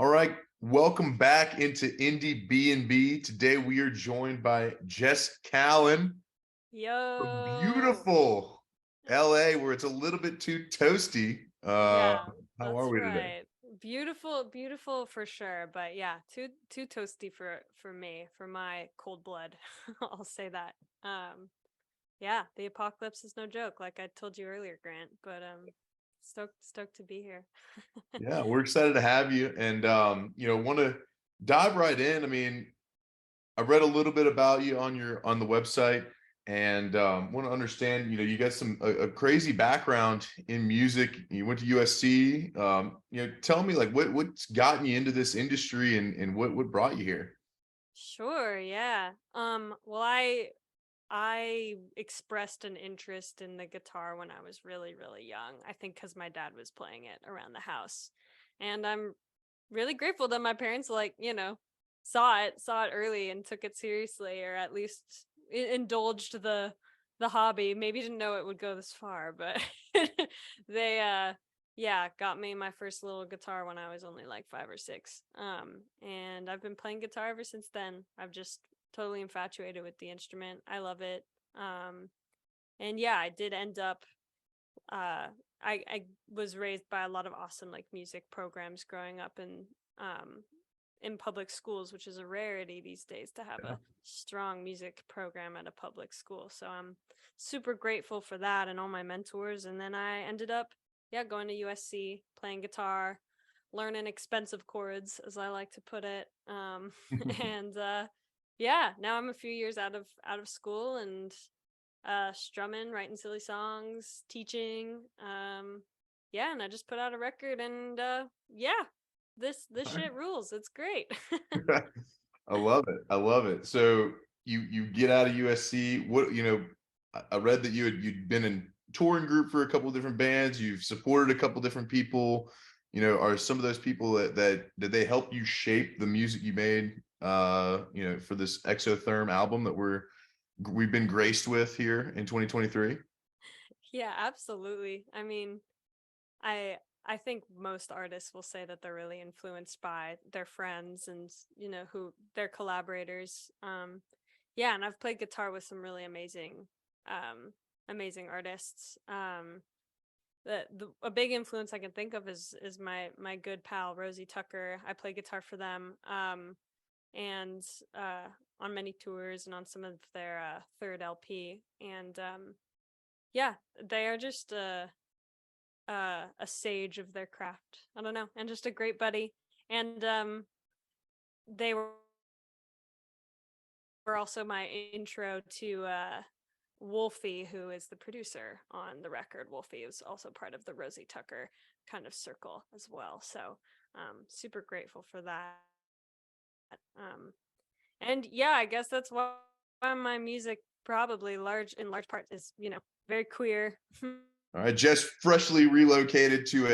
All right, welcome back into Indiebnb. Today we are joined by Jess Kallen from Yo. beautiful LA, where it's a little bit too toasty. Yeah, How are that's we today? right. Beautiful, beautiful for sure. But yeah, too toasty for me, for my cold blood. I'll say that. Yeah, the apocalypse is no joke, like I told you earlier, Grant. But stoked to be here. Yeah, we're excited to have you, and want to dive right in. I mean, I read a little bit about you on the website, and want to understand. You got a crazy background in music. You went to USC. Tell me like what's gotten you into this industry, and what brought you here. Sure, yeah. Well, I expressed an interest in the guitar when I was really, really young. I think because my dad was playing it around the house. And I'm really grateful that my parents, saw it early and took it seriously, or at least indulged the hobby. Maybe didn't know it would go this far, but they yeah, got me my first little guitar when I was only like 5 or 6. And I've been playing guitar ever since then. I've just totally infatuated with the instrument. I love it. And yeah, I did end up I was raised by a lot of awesome like music programs growing up in public schools, which is a rarity these days to have Yeah. a strong music program at a public school. So I'm super grateful for that and all my mentors. And then I ended up, yeah, going to USC, playing guitar, learning expensive chords, as I like to put it. And yeah, now I'm a few years out of school and strumming, writing silly songs, teaching. Yeah, and I just put out a record, and yeah, this shit rules. It's great. I love it. I love it. So you get out of USC. I read that you'd been in touring group for a couple of different bands. You've supported a couple different people. Are some of those people that did they help you shape the music you made? For this Exotherm album that we've been graced with here in 2023. Yeah, absolutely. I mean, I I think most artists will say that they're really influenced by their friends and who their collaborators. Yeah, and I've played guitar with some really amazing artists. A big influence I can think of is my good pal Rosie Tucker. I play guitar for them, and on many tours and on some of their third LP. And yeah, they are just a sage of their craft. I don't know, and just a great buddy. And they were also my intro to Wolfie, who is the producer on the record. Wolfie is also part of the Rosie Tucker kind of circle as well. So super grateful for that. Um, and yeah, I guess that's why my music probably large part is very queer. All right, Jess freshly relocated to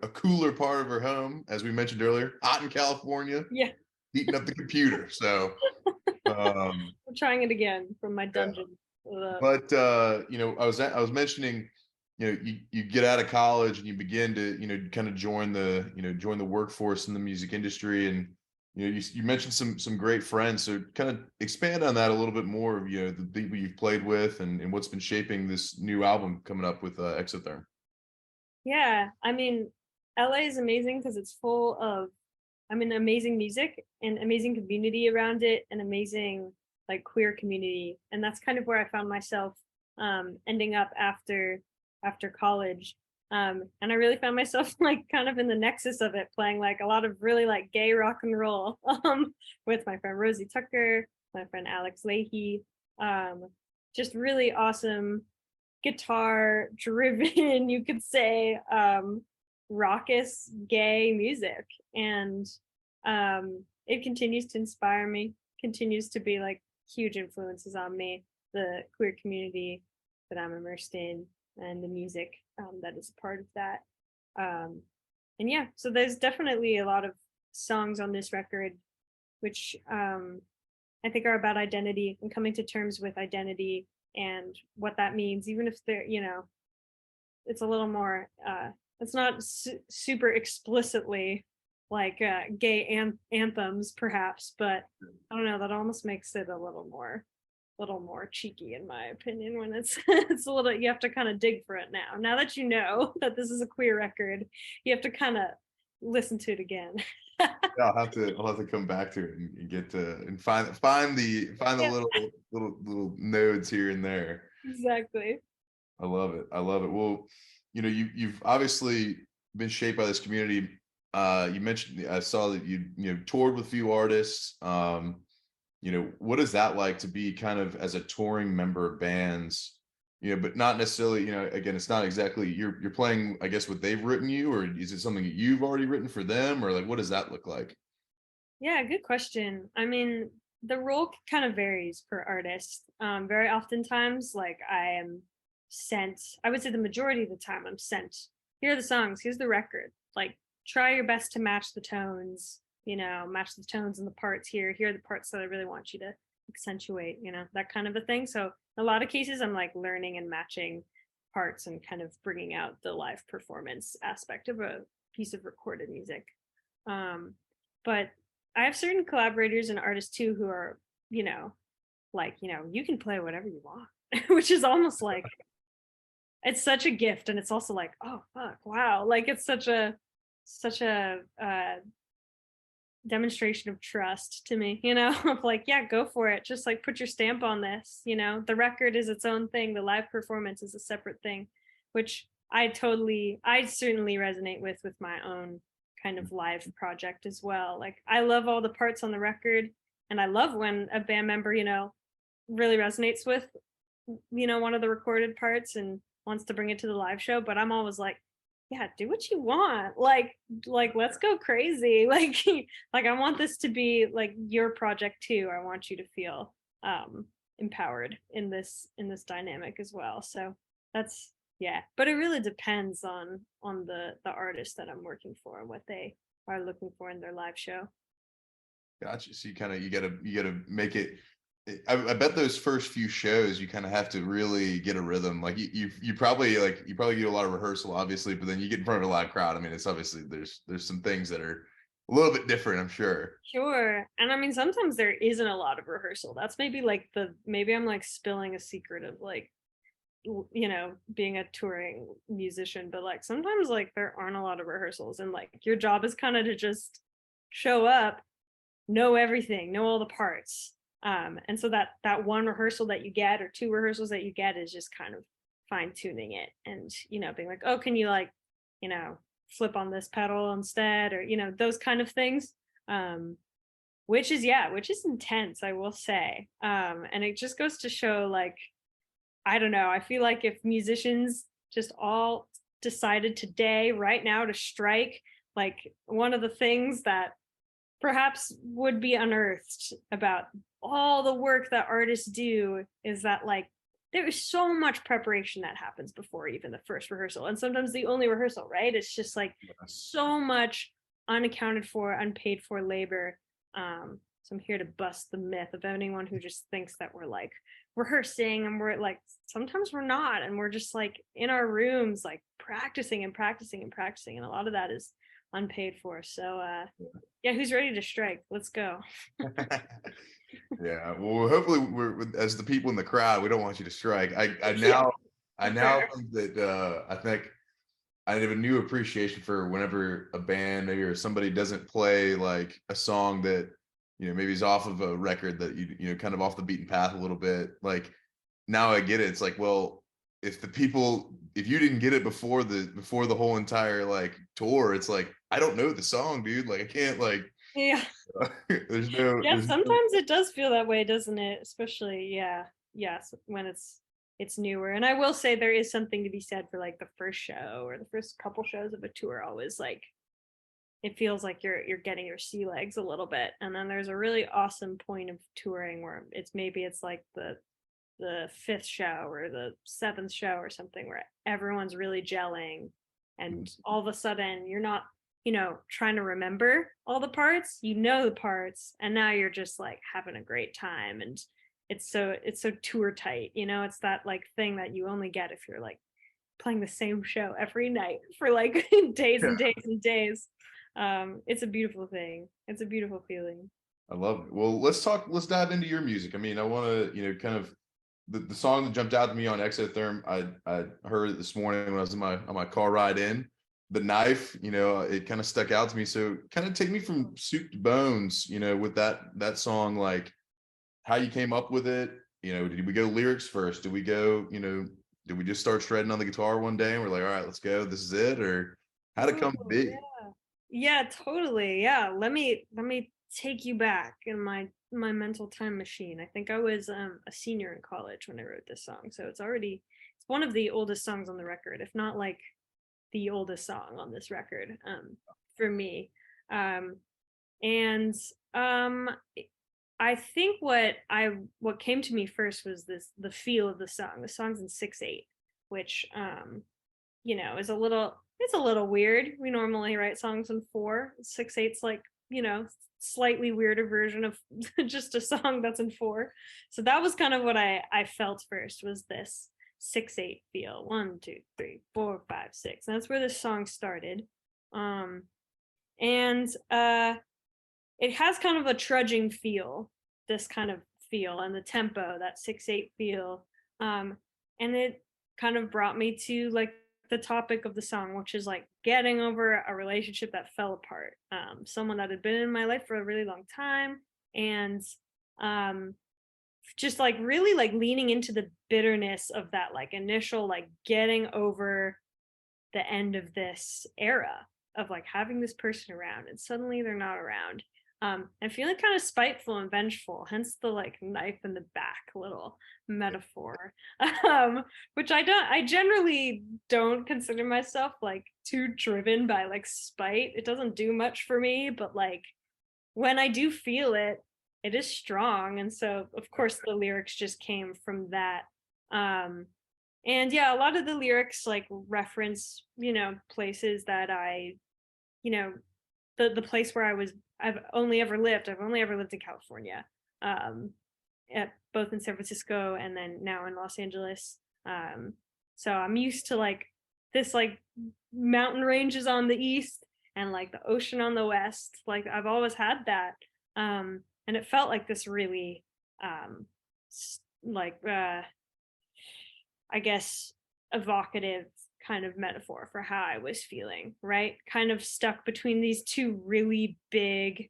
a cooler part of her home, as we mentioned earlier, hot in California, Yeah, heating up the computer. So, um, I'm trying it again from my yeah. dungeon. But I was mentioning, you get out of college and you begin to kind of join the workforce in the music industry, and you mentioned some great friends. So kind of expand on that a little bit more of the people you've played with, and what's been shaping this new album coming up with Exotherm. Yeah, I mean, LA is amazing because it's full of, I mean, amazing music and amazing community around it, and amazing like queer community, and that's kind of where I found myself ending up after college. And I really found myself like kind of in the nexus of it, playing like a lot of really like gay rock and roll with my friend Rosie Tucker, my friend Alex Leahy, just really awesome guitar driven, you could say, raucous gay music. And it continues to inspire me, continues to be like huge influences on me, the queer community that I'm immersed in, and the music that is part of that. And yeah, so there's definitely a lot of songs on this record which I think are about identity and coming to terms with identity and what that means, even if they're, it's a little more, it's not super explicitly like gay anthems perhaps, but I don't know, that almost makes it a little more cheeky in my opinion when it's it's a little, you have to kind of dig for it now that you know that this is a queer record, you have to kind of listen to it again. Yeah, I'll have to come back to it and get to and find the Yeah, little nodes here and there. exactly. I love it. I love it. Well, you've obviously been shaped by this community. You mentioned, I saw that you know toured with a few artists. What is that like to be kind of as a touring member of bands? But not necessarily, again, it's not exactly you're playing, I guess, what they've written you, or is it something that you've already written for them, or like what does that look like? Yeah, good question. I mean, the role kind of varies per artist. Very oftentimes, like I am sent, I would say the majority of the time, I'm sent, here are the songs, here's the record. Like, try your best to match the tones, match the tones and the parts here. Here are the parts that I really want you to accentuate, that kind of a thing. So, in a lot of cases, I'm like learning and matching parts and kind of bringing out the live performance aspect of a piece of recorded music. But I have certain collaborators and artists too who are, you can play whatever you want, which is almost like it's such a gift, and it's also like, oh fuck, wow, like it's such a demonstration of trust to me, of like, yeah, go for it, just like put your stamp on this. The record is its own thing, the live performance is a separate thing, which I certainly resonate with my own kind of live project as well. Like I love all the parts on the record, and I love when a band member, really resonates with, one of the recorded parts and wants to bring it to the live show. But I'm always like, yeah, do what you want. Like let's go crazy. Like I want this to be like your project too. I want you to feel empowered in this dynamic as well. So that's, yeah, but it really depends on the artist that I'm working for and what they are looking for in their live show. Gotcha. So you gotta make it. I bet those first few shows you kind of have to really get a rhythm. Like you probably get a lot of rehearsal, obviously, but then you get in front of a live crowd. I mean, it's obviously there's some things that are a little bit different, I'm sure. Sure. And I mean, sometimes there isn't a lot of rehearsal. That's maybe like maybe I'm like spilling a secret of like, being a touring musician, but like sometimes like there aren't a lot of rehearsals, and like your job is kind of to just show up, know everything, know all the parts. And so that one rehearsal that you get or two rehearsals that you get is just kind of fine tuning it, and being like, oh, can you like, you know flip on this pedal instead, or those kind of things. Which is intense, I will say. And it just goes to show, like, I don't know, I feel like if musicians just all decided today right now to strike, like one of the things that perhaps would be unearthed about all the work that artists do is that, like, there is so much preparation that happens before even the first rehearsal, and sometimes the only rehearsal, right? It's just like so much unaccounted for, unpaid for labor. So I'm here to bust the myth of anyone who just thinks that we're like rehearsing, and we're like, sometimes we're not, and we're just like in our rooms like practicing and practicing and practicing, and a lot of that is unpaid for. So yeah, who's ready to strike? Let's go. Yeah. Well, hopefully, as the people in the crowd, we don't want you to strike. I Yeah, now I now fair. think that I think I have a new appreciation for whenever a band maybe or somebody doesn't play like a song that maybe is off of a record that kind of off the beaten path a little bit. Like now I get it. It's like, well, if you didn't get it before the whole entire like tour, it's like I don't know the song, dude. Like I can't like Yeah. there's no Yeah, there's no sometimes it does feel that way, doesn't it? Especially, yeah, yes, when it's newer. And I will say there is something to be said for like the first show or the first couple shows of a tour. Always like it feels like you're getting your sea legs a little bit, and then there's a really awesome point of touring where it's like the fifth show or the seventh show or something where everyone's really gelling, and all of a sudden you're not trying to remember all the parts, the parts, and now you're just like having a great time. And it's so tour tight, it's that like thing that you only get if you're like playing the same show every night for like days and days and days. It's a beautiful thing. It's a beautiful feeling. I love it. Well, let's dive into your music. I mean, I want to, kind of the song that jumped out to me on Exotherm. I heard it this morning when I was on my car ride in. The knife, it kind of stuck out to me. So kind of take me from soup to bones, with that song, like how you came up with it. Did we go lyrics first? Did we just start shredding on the guitar one day and we're like, all right, let's go. This is it, or how'd it Oh, come to be? yeah. Yeah, totally. Yeah. Let me take you back in my mental time machine. I think I was a senior in college when I wrote this song. So it's one of the oldest songs on the record, if not like the oldest song on this record, for me. Um and um I think what came to me first was the feel of the song. The song's in 6/8, which is it's a little weird. We normally write songs in 4. 6/8's like, slightly weirder version of just a song that's in 4. So that was kind of what I felt first, was this 6/8 feel. 1, 2, 3, 4, 5, 6. And that's where this song started. Um and it has kind of a trudging feel, this kind of feel, and the tempo, that 6/8 feel. And it kind of brought me to like the topic of the song, which is like getting over a relationship that fell apart. Someone that had been in my life for a really long time, and um just like really like leaning into the bitterness of that like initial like getting over the end of this era of like having this person around and suddenly they're not around, and feeling kind of spiteful and vengeful, hence the like knife in the back little metaphor. Which I generally don't consider myself like too driven by like spite. It doesn't do much for me, but like when I do feel it, it is strong. And so of course the lyrics just came from that. um and yeah, a lot of the lyrics like reference, places that you know, the place where I've only ever lived in California. Um, both in San Francisco and then now in Los Angeles. Um, so I'm used to like this like mountain ranges on the east and like the ocean on the west. Like I've always had that. And it felt like this really um like I guess evocative kind of metaphor for how I was feeling, right? Kind of stuck between these two really big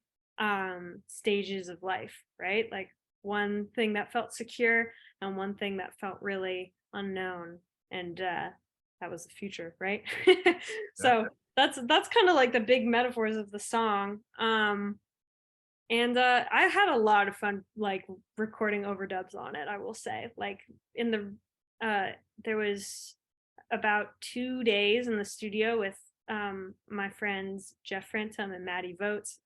stages of life, right? Like one thing that felt secure and one thing that felt really unknown. And that was the future, right? Yeah. So that's kind of like the big metaphors of the song. And I had a lot of fun like recording overdubs on it, I will say. Like in the there was about 2 days in the studio with my friends Jeff Frantum and Maddie Votes,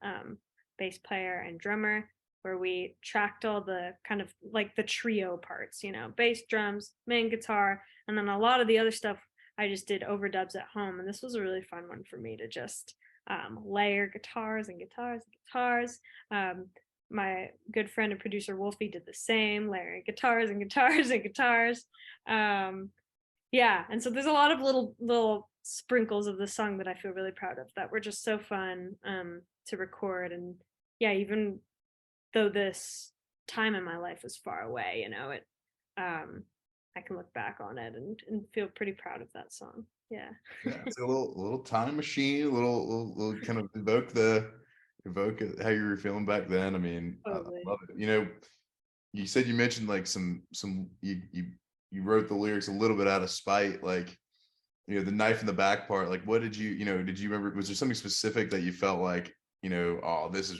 bass player and drummer, where we tracked all the kind of like the trio parts, bass, drums, main guitar, and then a lot of the other stuff I just did overdubs at home. And this was a really fun one for me to just layer guitars and guitars and guitars. My good friend and producer Wolfie did the same, layering guitars and guitars and guitars. Yeah, and so there's a lot of little sprinkles of the song that I feel really proud of that were just so fun to record. And yeah, even though this time in my life was far away, it I can look back on it and feel pretty proud of that song. Yeah. Yeah, it's a little time machine, little kind of evoke how you were feeling back then. I mean, I Totally. love it. You said you mentioned like you wrote the lyrics a little bit out of spite, like the knife in the back part. Like, what did you remember? Was there something specific that you felt like, oh, this was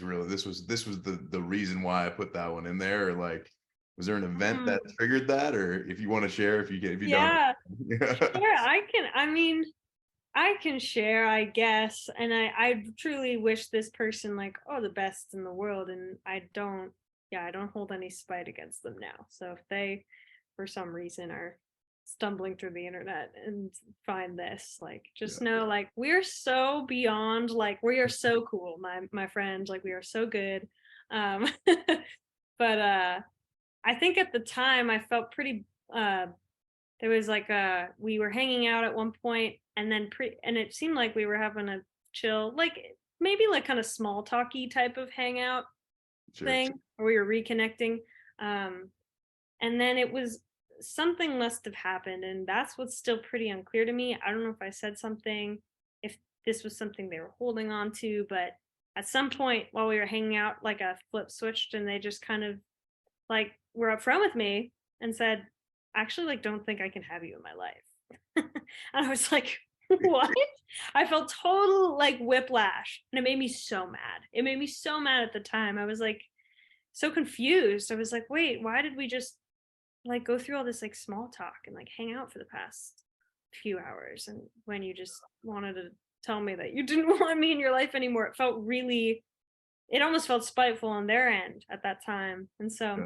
the reason why I put that one in there, or like, was there an event that Mm, triggered that, or if you want to share, if you don't. yeah, sure. I can share, I guess. And I truly wish this person like, oh, the best in the world. And I don't hold any spite against them now. So if they, for some reason, are stumbling through the internet and find this, like, Yeah. just know, like, we're so beyond, like, we are so cool, my friend, like, we are so good. Um, but I think at the time I felt pretty there was like we were hanging out at one point, and then and it seemed like we were having a chill, like maybe like kind of small talky type of hangout Sure. thing where we were reconnecting. Um, and then it was something must have happened, and that's what's still pretty unclear to me. I don't know if I said something, if this was something they were holding on to, but at some point while we were hanging out, like a flip switched, and they just kind of like were upfront with me and said, actually, like, don't think I can have you in my life. And I was like, what? I felt total like whiplash, and it made me so mad. It made me so mad at the time. I was like so confused. I was like, wait, why did we just like go through all this like small talk and like hang out for the past few hours, and when you just wanted to tell me that you didn't want me in your life anymore, it felt really, it almost felt spiteful on their end at that time. And so Yeah.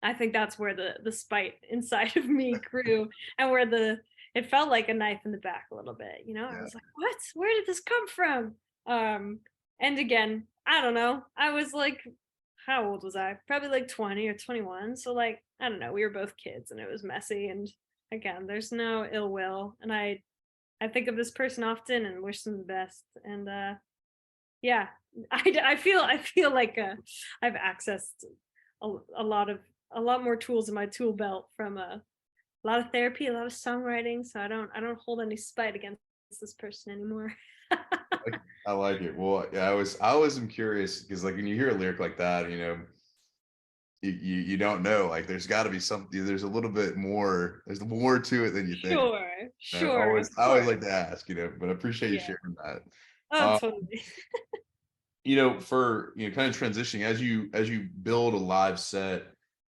I think that's where the spite inside of me grew, and where the it felt like a knife in the back a little bit. I Yeah. was like, what? Where did this come from? Um, and again, I don't know. I was like, how old was I? Probably like 20 or 21. So like, I don't know. We were both kids, and it was messy. And again, there's no ill will. And I think of this person often and wish them the best. And yeah, I feel like I've accessed a lot of a lot more tools in my tool belt from a lot of therapy, a lot of songwriting. So I don't hold any spite against this person anymore. I like it. Well, yeah, I always am curious because like when you hear a lyric like that, you don't know. Like there's got to be something. There's a little bit more. There's more to it than you think. Sure, I sure, of always course. like to ask, but I appreciate you Yeah. sharing that. Oh, Uh, totally. for kind of transitioning as you build a live set,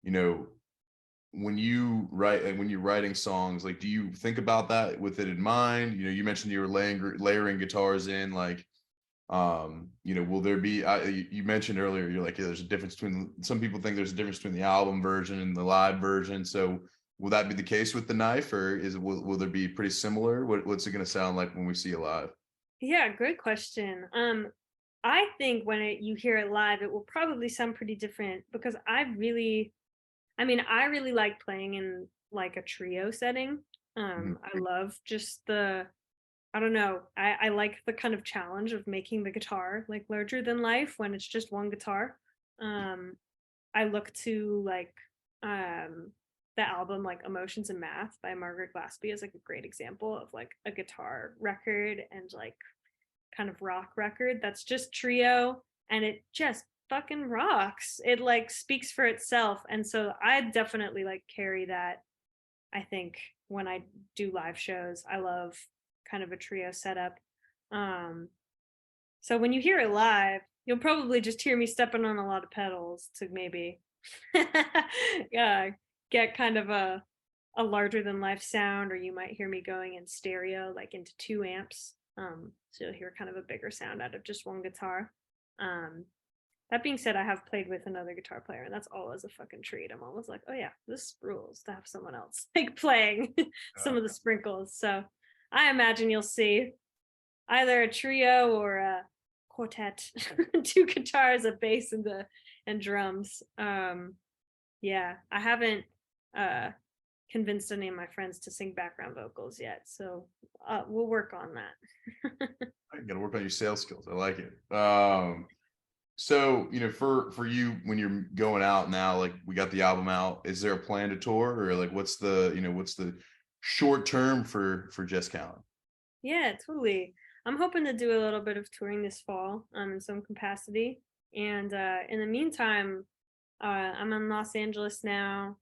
you know, when you write and when you're writing songs, like do you think about that with it in mind? You mentioned you were layering guitars in, like will there be you mentioned earlier, you're like, yeah, there's a difference between, some people think there's a difference between the album version and the live version. So will that be the case with the knife, or will there be pretty similar? What's it going to sound like when we see it live? Yeah, great question. I think when you hear it live, it will probably sound pretty different because I really like playing in like a trio setting. Mhm. I love just I don't know, I like the kind of challenge of making the guitar like larger than life when it's just one guitar. Um, I look to like um the album like Emotions and Math by Margaret Glaspie as like a great example of like a guitar record and like kind of rock record that's just trio, and it just fucking rocks. It like speaks for itself. And so I definitely like carry that. I think when I do live shows, I love kind of a trio setup. Um so when you hear it live, you'll probably just hear me stepping on a lot of pedals to maybe yeah, get kind of a larger than life sound, or you might hear me going in stereo, like into 2 amps. So you'll hear kind of a bigger sound out of just one guitar. Um, that being said, I have played with another guitar player, and that's always a fucking treat. I'm always like, oh yeah, this rules to have someone else like playing some Yeah. of the sprinkles. So I imagine you'll see either a trio or a quartet, two guitars, a bass, and drums. Yeah, I haven't uh convinced any of my friends to sing background vocals yet, so we'll work on that. I got to work on your sales skills. I like it. So for you, when you're going out now, like we got the album out, is there a plan to tour, or like what's the short term for Jess Kallen? Yeah, totally. I'm hoping to do a little bit of touring this fall, in some capacity. And in the meantime, I'm in Los Angeles now.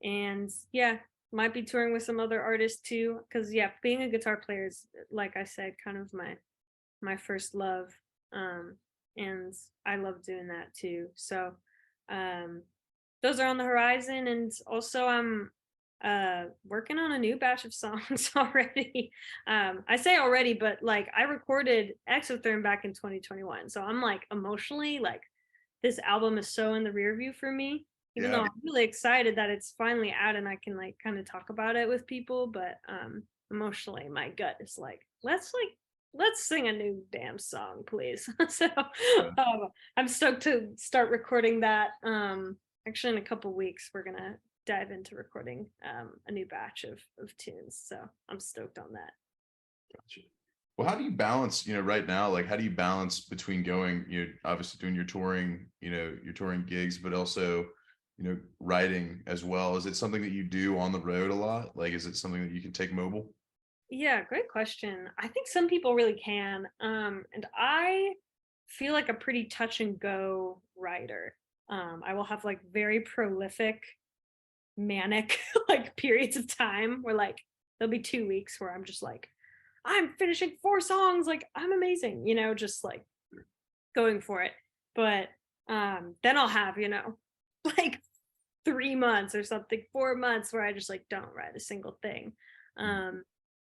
And yeah, might be touring with some other artists too. Cause yeah, being a guitar player is, like I said, kind of my first love. Um, and I love doing that too. So um those are on the horizon. And also I'm working on a new batch of songs already. I say already, but like I recorded Exotherm back in 2021. So I'm like emotionally like this album is so in the rear view for me, even though Yeah. I'm really excited that it's finally out and I can like kind of talk about it with people. But emotionally my gut is like let's sing a new damn song, please. So I'm stoked to start recording that. Actually, in a couple weeks, we're gonna dive into recording a new batch of tunes. So I'm stoked on that. Gotcha. Well, how do you balance, right now, like how do you balance between going, obviously doing your touring, your touring gigs, but also, writing as well? Is it something that you do on the road a lot? Like, is it something that you can take mobile? Yeah, great question. I think some people really can. And I feel like a pretty touch and go writer. I will have like very prolific, manic like periods of time where like there'll be 2 weeks where I'm just like, I'm finishing 4 songs, like I'm amazing, just like going for it. But then I'll have, like 3 months or something, 4 months where I just like don't write a single thing. Mm. Um,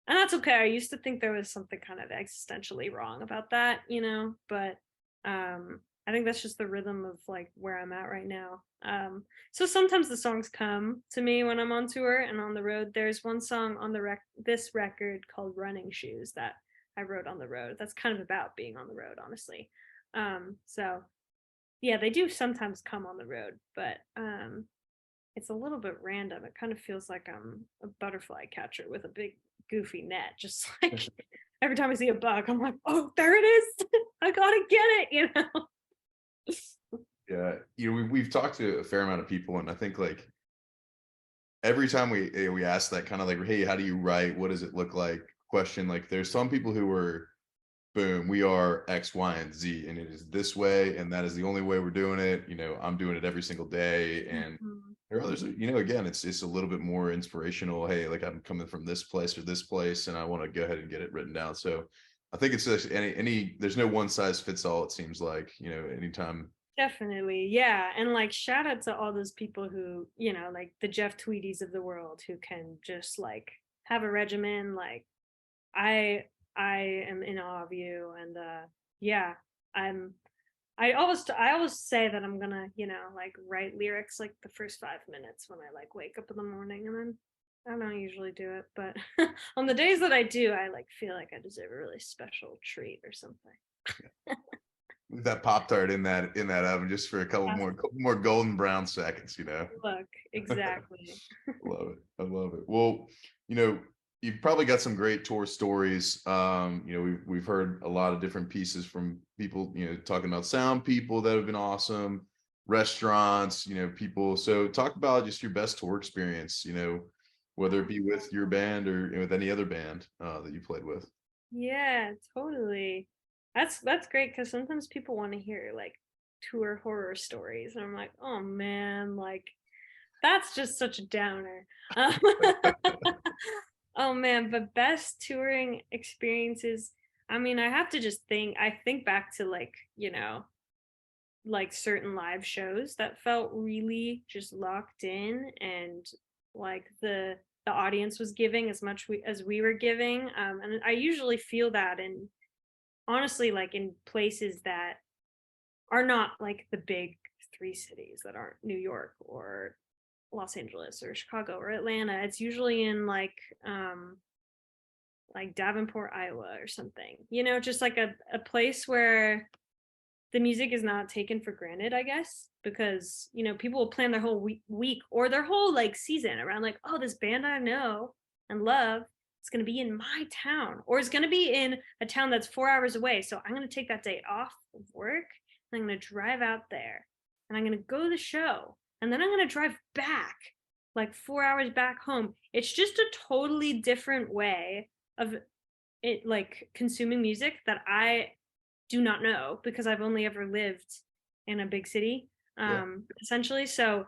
and that's okay. I used to think there was something kind of existentially wrong about that, but I think that's just the rhythm of like where I'm at right now. So sometimes the songs come to me when I'm on tour and on the road. There's one song on this record called Running Shoes that I wrote on the road. That's kind of about being on the road, honestly. So yeah, they do sometimes come on the road, but it's a little bit random. It kind of feels like I'm a butterfly catcher with a big goofy net. Just like every time I see a bug, I'm like, oh, there it is. I gotta get it. Yeah, we've talked to a fair amount of people, and I think like every time we ask that kind of like, hey, how do you write? What does it look like? Question, like there's some people who are boom, we are X, Y, and Z, and it is this way, and that is the only way we're doing it. I'm doing it every single day, and Mhm. there are others, again, it's a little bit more inspirational. Hey, like I'm coming from this place or this place, and I want to go ahead and get it written down. So I think it's just any there's no one size fits all. It seems like anytime. Definitely. Yeah. And like shout out to all those people who, like the Jeff Tweedies of the world who can just like have a regimen. Like I am in awe of you. And yeah, I'm I always say that I'm gonna, like write lyrics like the first 5 minutes when I like wake up in the morning, and then I don't usually do it, but on the days that I do, I like feel like I deserve a really special treat or something. That Pop Tart in that oven just for a Yes, couple more golden brown seconds. look, exactly. Love it. I love it. Well, you know, you've probably got some great tour stories. We've heard a lot of different pieces from people, talking about sound people that have been awesome, restaurants, people. So talk about just your best tour experience, whether it be with your band or with any other band that you played with. Yeah, totally. That's great because sometimes people want to hear like tour horror stories, and I'm like, oh man, like that's just such a downer. Oh man, but best touring experiences. I mean, I think back to like, like certain live shows that felt really just locked in, and like the audience was giving as much as we were giving. And I usually feel that in honestly like in places that are not like the big three cities that aren't New York or Los Angeles or Chicago or Atlanta. It's usually in like Davenport, Iowa or something. Just like a place where the music is not taken for granted, I guess, because people will plan their whole week or their whole like season around like, oh, this band I know and love, it's going to be in my town, or it's going to be in a town that's 4 hours away. So I'm going to take that day off of work and I'm going to drive out there and I'm going to go to the show and then I'm going to drive back like 4 hours back home. It's just a totally different way of it, like consuming music that I do not know because I've only ever lived in a big city, Yeah. essentially. So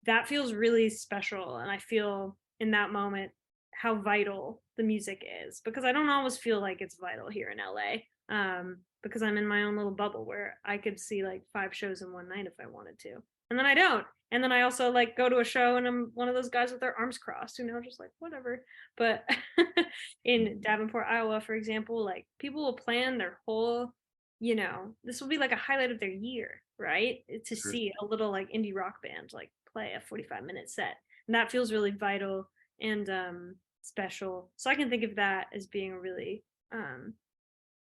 that feels really special. And I feel in that moment how vital the music is because I don't always feel like it's vital here in LA. Because I'm in my own little bubble where I could see like 5 shows in one night if I wanted to. And then I don't. And then I also like go to a show and I'm one of those guys with their arms crossed, just like whatever. But in Davenport, Iowa, for example, like people will plan their whole this will be like a highlight of their year, right? To Sure. see a little like indie rock band like play a 45-minute set. And that feels really vital and special. So I can think of that as being a really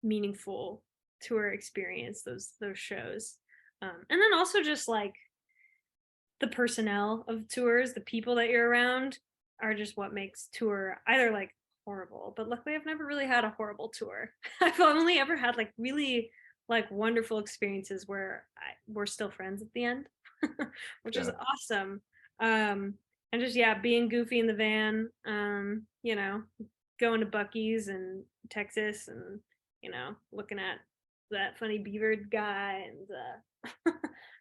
meaningful tour experience, those shows. And then also just like the personnel of tours, the people that you're around are just what makes tour either like horrible. But luckily, I've never really had a horrible tour. I've only ever had like really like wonderful experiences where we're still friends at the end, which is Yeah. awesome. And just yeah, being goofy in the van. Going to Bucky's in Texas and looking at that funny beaver guy and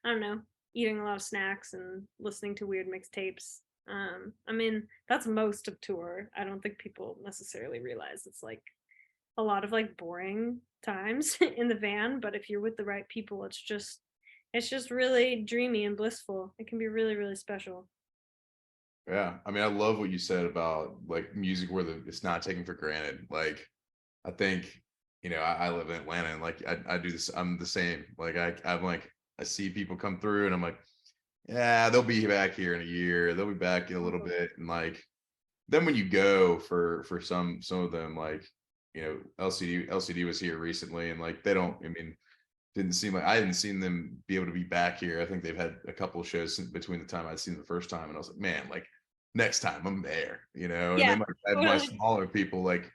I don't know, eating a lot of snacks and listening to weird mixtapes. I mean, that's most of tour. I don't think people necessarily realize it's like a lot of like boring times in the van, but if you're with the right people, it's just really dreamy and blissful. It can be really, really special. Yeah. I mean, I love what you said about like music where it's not taken for granted. Like, I think, I live in Atlanta and like I do this, I'm the same. Like I'm like, I see people come through and I'm like, yeah, they'll be back here in a year. They'll be back in a little Oh, bit. And like, then when you go for some of them, like, LCD was here recently and like, they don't, I mean, didn't seem like I hadn't seen them be able to be back here. I think they've had a couple of shows between the time I'd seen them the first time, and I was like, man, like next time I'm there, And yeah, then like I have my totally. smaller people like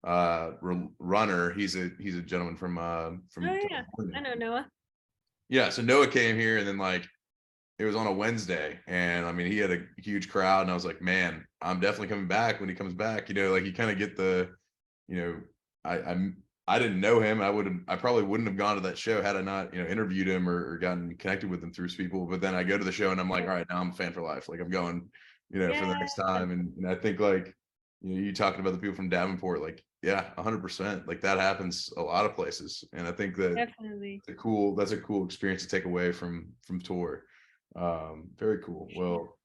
Runner. He's a gentleman Oh from yeah, California. I know Noah. Yeah, so Noah came here, and then like it was on a Wednesday, and I mean he had a huge crowd, and I was like, man, I'm definitely coming back when he comes back. Like you kind of get the, you know, I didn't know him. I probably wouldn't have gone to that show had I not, interviewed him or gotten connected with him through people. But then I go to the show and I'm like, all right, now I'm a fan for life. Like I'm going, for the Yeah, next time. And I think like, you talking about the people from Davenport, like, yeah, 100%. Like that happens a lot of places. And I think that definitely. that's a cool experience to take away from tour. Very cool. Well,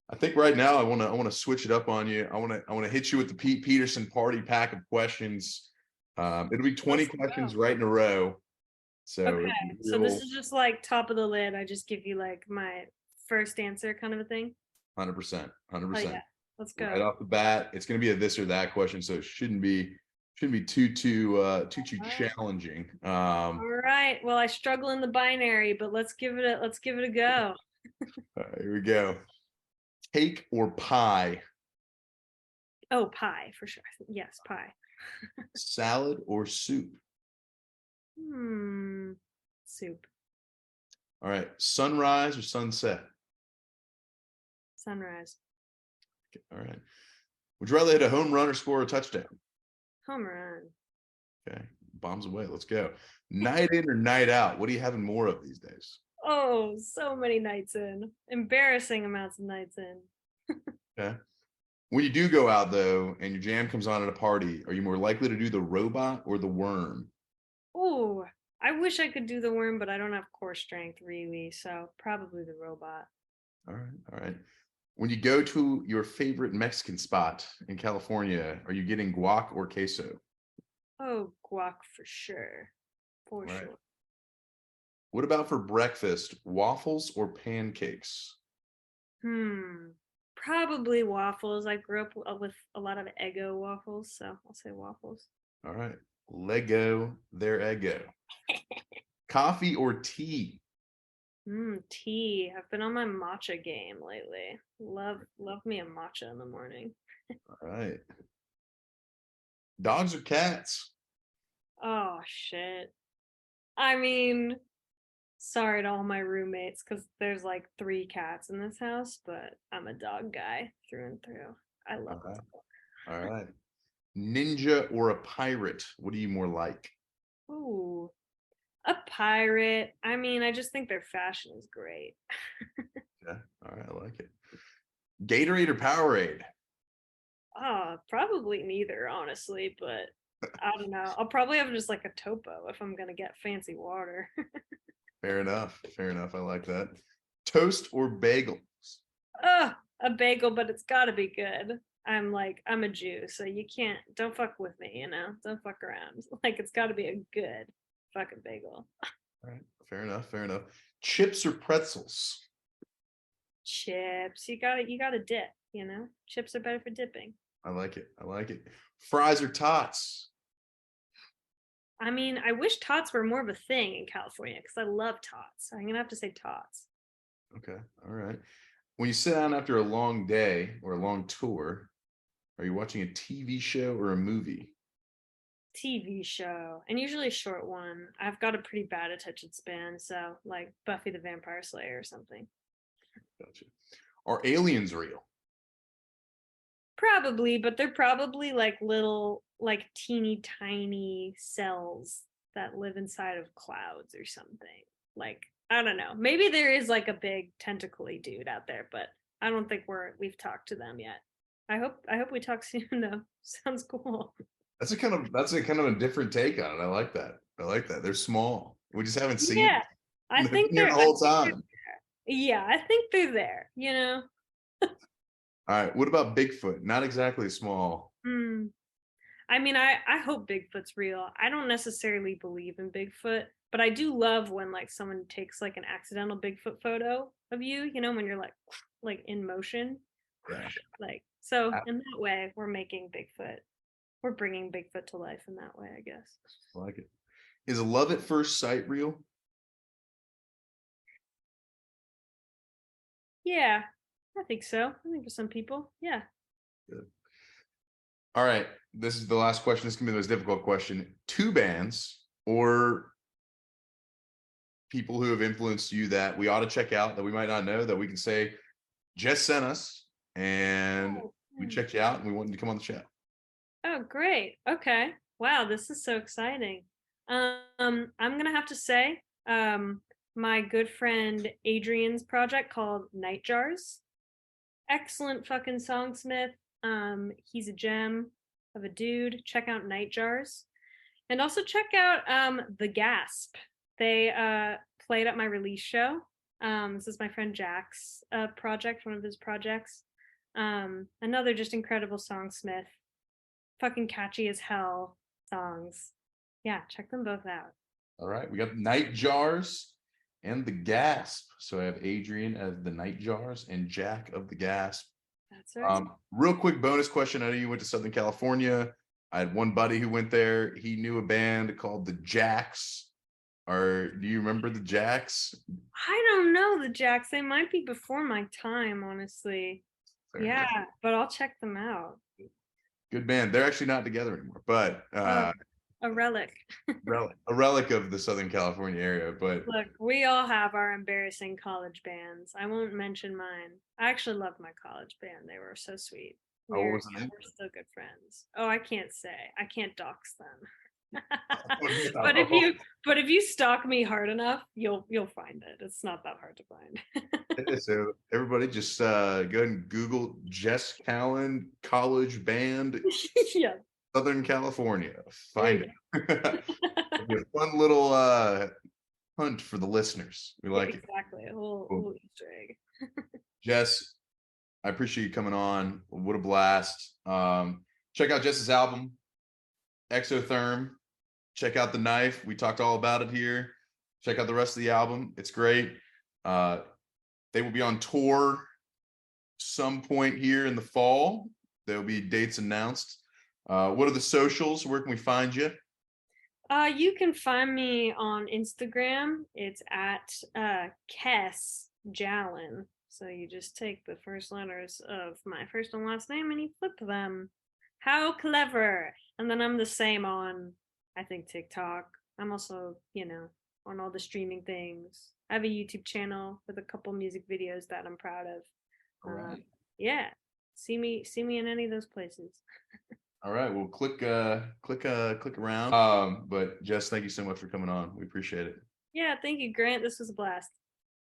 I think right now I want to switch it up on you. I want to hit you with the Pete Peterson party pack of questions. It'll be 20 Let's questions go. right in a row. So Okay, it'll be a so this little is just like top of the lid. I just give you like my first answer kind of a thing. 100%, Oh 100%. yeah, let's Right go. off the bat, it's going to be a this or that question, so it shouldn't be too All right. challenging. All right. Well, I struggle in the binary, but let's give it a go. Here we go. Cake or pie? Oh, pie for sure. Yes, pie. Salad or soup? Hmm. Soup. All right. Sunrise or sunset? Sunrise. All right. Would you rather hit a home run or score a touchdown? Home run. Okay. Bombs away. Let's go. Night in or night out? What are you having more of these days? Oh, so many nights in. Embarrassing amounts of nights in. Okay. When you do go out though, and your jam comes on at a party, are you more likely to do the robot or the worm? Oh, I wish I could do the worm, but I don't have core strength really, so probably the robot. All right. All right. When you go to your favorite Mexican spot in California, are you getting guac or queso? Oh, guac for sure. For All right. sure. What about for breakfast, waffles or pancakes? Hmm. Probably waffles. I grew up with a lot of Eggo waffles, so I'll say waffles. All right. Lego, their ego. Coffee or tea? Tea. I've been on my matcha game lately. Love me a matcha in the morning. All right. Dogs or cats? Oh shit. I mean, sorry to all my roommates because there's like 3 cats in this house, but I'm a dog guy through and through. I All love a right. dog. All right. Ninja or a pirate? What are you more like? Ooh, a pirate. I mean, I just think their fashion is great. Yeah. All right. I like it. Gatorade or Powerade? Probably neither, honestly, but I don't know. I'll probably have just like a topo if I'm gonna get fancy water. Fair enough. Fair enough. I like that. Toast or bagels? Oh, a bagel, but it's gotta be good. I'm a Jew, so don't fuck with me. Don't fuck around. Like it's gotta be a good fucking bagel. All right. Fair enough. Fair enough. Chips or pretzels? Chips. You gotta dip. Chips are better for dipping. I like it. I like it. Fries or tots? I mean, I wish tots were more of a thing in California because I love tots. I'm gonna have to say tots. Okay. All right. When you sit down after a long day or a long tour, Are you watching a TV show or a movie? TV show, and usually a short one. I've got a pretty bad attention span, so like Buffy the Vampire Slayer or something. Gotcha. Are aliens real? Probably, but they're probably like little, like teeny tiny cells that live inside of clouds or something. Like, I don't know. Maybe there is like a big tentacly dude out there, but I don't think we've talked to them yet. I hope we talk soon though. Sounds cool. That's a kind of a different take on it. I like that. I like that. They're small. We just haven't seen Yeah. them. I They've been think here the whole time. yeah, I think they're there, you know. All right. What about Bigfoot? Not exactly small. Hmm. I mean, I hope Bigfoot's real. I don't necessarily believe in Bigfoot, but I do love when like someone takes like an accidental Bigfoot photo of you, you know, when you're like in motion. Yeah. Like, so in that way, we're making Bigfoot. We're bringing Bigfoot to life in that way, I guess. I like it. Is love at first sight real? Yeah, I think so. I think for some people, yeah. Good. All right. This is the last question. This can be the most difficult question. Two bands or people who have influenced you that we ought to check out that we might not know that we can say, Jess sent us and we checked you out and we wanted to come on the show. Oh, great. Okay. Wow, this is so exciting. I'm gonna have to say, my good friend Adrian's project called Night Jars. Excellent fucking songsmith. He's a gem of a dude. Check out Night Jars. And also check out The Gasp. They played at my release show. This is my friend Jack's project, one of his projects. Another just incredible songsmith. Fucking catchy as hell songs. Yeah, check them both out. All right. We got Night Jars and The Gasp. So I have Adrian as the Night Jars and Jack of The Gasp. That's right. Real quick bonus question. I know you went to Southern California. I had one buddy who went there. He knew a band called the Jacks. Or do you remember the Jacks? I don't know the Jacks. They might be before my time, honestly. Fair Yeah, enough. but I'll check them out. Good band. They're actually not together anymore, but A relic. a relic of the Southern California area. But Look, we all have our embarrassing college bands. I won't mention mine. I actually loved my college band. They were so sweet. what was the name? We're still good friends. Oh, I can't say. I can't dox them. Oh, no. but if you stalk me hard enough, you'll find it. It's not that hard to find. So everybody just go ahead and Google Jess Kallen college band Yeah. Southern California. Find it. It'll be a fun little hunt for the listeners. We like it. Exactly. A little Easter egg. Jess, I appreciate you coming on. What a blast. Check out Jess's album, Exotherm. Check out The Knife. We talked all about it here. Check out the rest of the album. It's great. They will be on tour some point here in the fall. There will be dates announced. What are the socials? Where can we find you? You can find me on Instagram. It's at Jess Kallen. So you just take the first letters of my first and last name and you flip them. How clever. And then I'm the same on, I think, TikTok. I'm also, on all the streaming things. I have a YouTube channel with a couple music videos that I'm proud of. All right. Yeah. See me in any of those places. All right. Well, click around. But Jess, thank you so much for coming on. We appreciate it. Yeah, thank you, Grant. This was a blast.